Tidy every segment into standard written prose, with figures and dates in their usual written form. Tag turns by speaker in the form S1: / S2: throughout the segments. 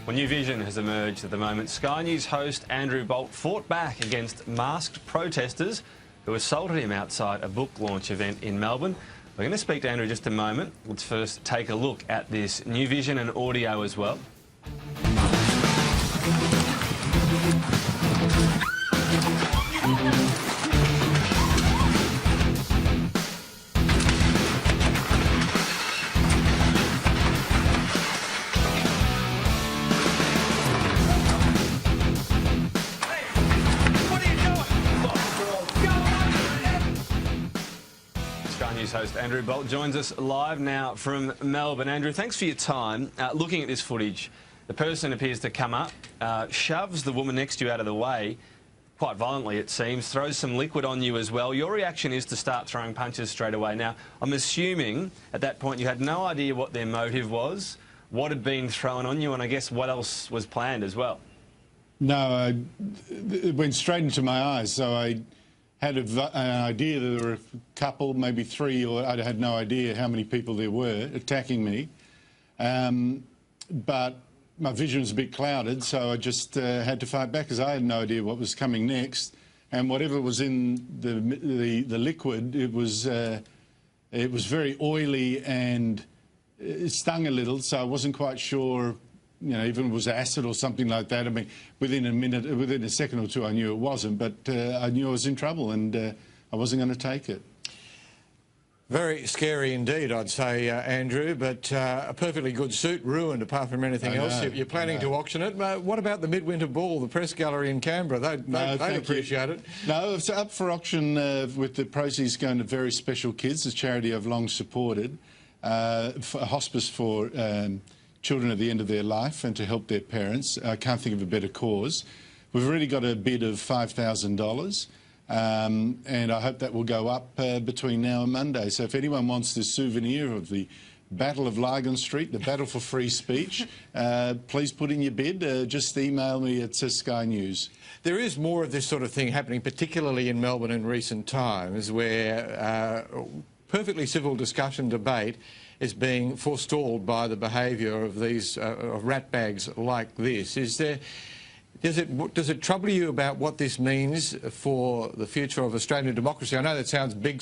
S1: Well, new vision has emerged at the moment. Sky News host Andrew Bolt fought back against masked protesters who assaulted him outside a book launch event in Melbourne. We're going to speak to Andrew in just a moment. Let's first take a look at this new vision and audio as well. Sky News host Andrew Bolt joins us live now from Melbourne. Andrew, thanks for your time. Looking at this footage, the person appears to come up, shoves the woman next to you out of the way, quite violently it seems, throws some liquid on you as well. Your reaction is to start throwing punches straight away. Now, I'm assuming at that point you had no idea what their motive was, what had been thrown on you, and I guess what else was planned as well.
S2: No, it went straight into my eyes, so I had an idea that there were a couple, maybe three, or I had no idea how many people there were attacking me. But my vision was a bit clouded, so I just had to fight back because I had no idea what was coming next. And whatever was in the liquid, it was very oily and it stung a little, so I wasn't quite sure. You know, even if it was acid or something like that. I mean, within a second or two, I knew it wasn't, but I knew I was in trouble and I wasn't going to take it.
S3: Very scary indeed, I'd say, Andrew, but a perfectly good suit ruined apart from anything else. You're planning to auction it. What about the Midwinter Ball, the press gallery in Canberra? They'd appreciate it.
S2: No, it's up for auction with the proceeds going to very special kids, a charity I've long supported, for a hospice for children at the end of their life and to help their parents. I can't think of a better cause. We've already got a bid of $5,000 and I hope that will go up between now and Monday. So if anyone wants this souvenir of the Battle of Lygon Street, the battle for free speech, please put in your bid. Just email me at Sky News.
S3: There is more of this sort of thing happening, particularly in Melbourne in recent times, where perfectly civil discussion, debate is being forestalled by the behaviour of these ratbags like this. Does it trouble you about what this means for the future of Australian democracy? I know that sounds big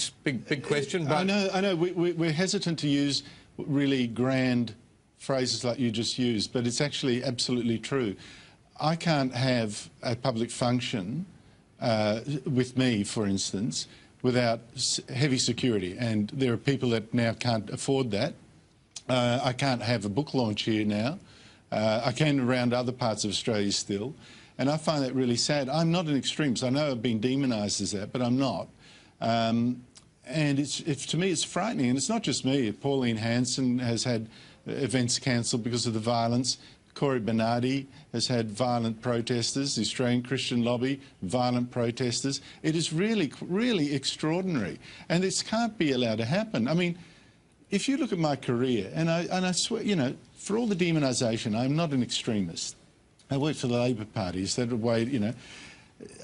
S3: question, but
S2: I know. We're hesitant to use really grand phrases like you just used, but it's actually absolutely true. I can't have a public function with me, for instance, without heavy security, and there are people that now can't afford that. I can't have a book launch here now. I can around other parts of Australia still, and I find that really sad. I'm not an extremist. I know I've been demonised as that, but I'm not. And to me, it's frightening, and it's not just me. Pauline Hanson has had events cancelled because of the violence. Corey Bernardi has had violent protesters, the Australian Christian Lobby, violent protesters. It is really, really extraordinary. And this can't be allowed to happen. I mean, if you look at my career, and I swear, you know, for all the demonisation, I'm not an extremist. I worked for the Labor Party. Is that a way, you know?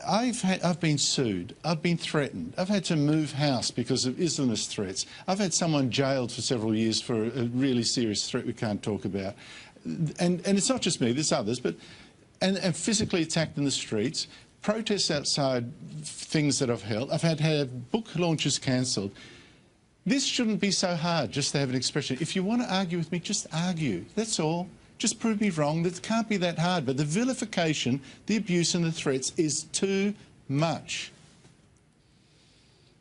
S2: I've been sued. I've been threatened. I've had to move house because of Islamist threats. I've had someone jailed for several years for a really serious threat we can't talk about. And it's not just me, there's others, but and physically attacked in the streets, protests outside things that I've held. I've had to have book launches cancelled. This shouldn't be so hard just to have an expression. If you want to argue with me, just argue. That's all. Just prove me wrong. That can't be that hard. But the vilification, the abuse and the threats is too much.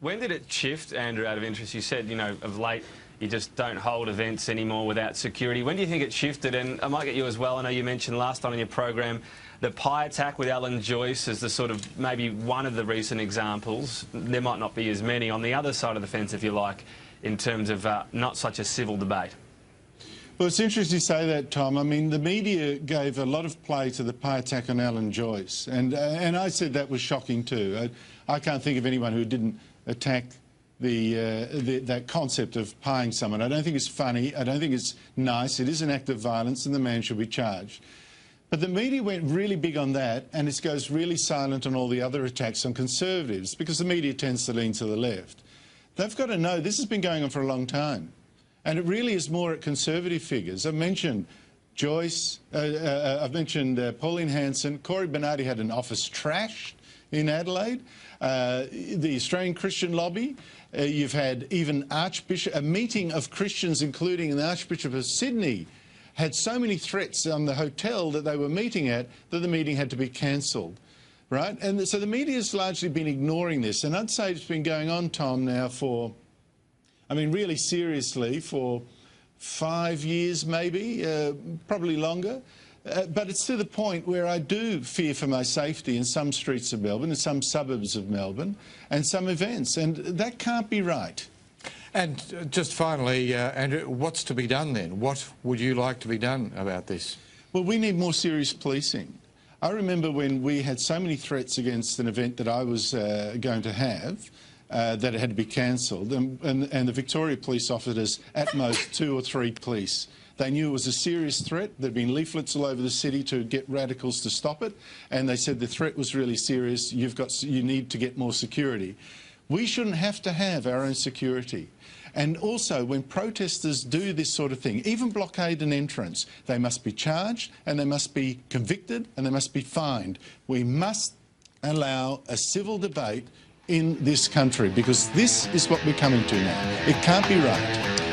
S1: When did it shift, Andrew, out of interest? You said, you know, of late you just don't hold events anymore without security. When do you think it shifted? And I might get you as well. I know you mentioned last time on your program the pie attack with Alan Joyce as the sort of maybe one of the recent examples. There might not be as many on the other side of the fence, if you like, in terms of not such a civil debate.
S2: Well, it's interesting you say that, Tom. I mean, the media gave a lot of play to the pie attack on Alan Joyce, and I said that was shocking too. I can't think of anyone who didn't attack that concept of pieing someone. I don't think it's funny. I don't think it's nice. It is an act of violence, and the man should be charged. But the media went really big on that, and it goes really silent on all the other attacks on Conservatives, because the media tends to lean to the left. They've got to know this has been going on for a long time, and it really is more at Conservative figures. I mentioned Joyce, I've mentioned Pauline Hanson. Corey Bernardi had an office trashed in Adelaide. The Australian Christian Lobby. You've had even a meeting of Christians, including the Archbishop of Sydney, had so many threats on the hotel that they were meeting at that the meeting had to be cancelled. Right? And so the media's largely been ignoring this. And I'd say it's been going on, Tom, now for, I mean, really seriously, for 5 years maybe, probably longer. But it's to the point where I do fear for my safety in some streets of Melbourne, in some suburbs of Melbourne, and some events. And that can't be right.
S3: And just finally, Andrew, what's to be done then? What would you like to be done about this? Well,
S2: we need more serious policing. I remember when we had so many threats against an event that I was going to have, that it had to be cancelled, and the Victoria Police offered us at most 2 or 3 police. They knew it was a serious threat. There'd been leaflets all over the city to get radicals to stop it, and they said the threat was really serious. You need to get more security. We shouldn't have to have our own security. And also, when protesters do this sort of thing, even blockade an entrance, they must be charged and they must be convicted and they must be fined. We must allow a civil debate in this country because this is what we're coming to now. It can't be right.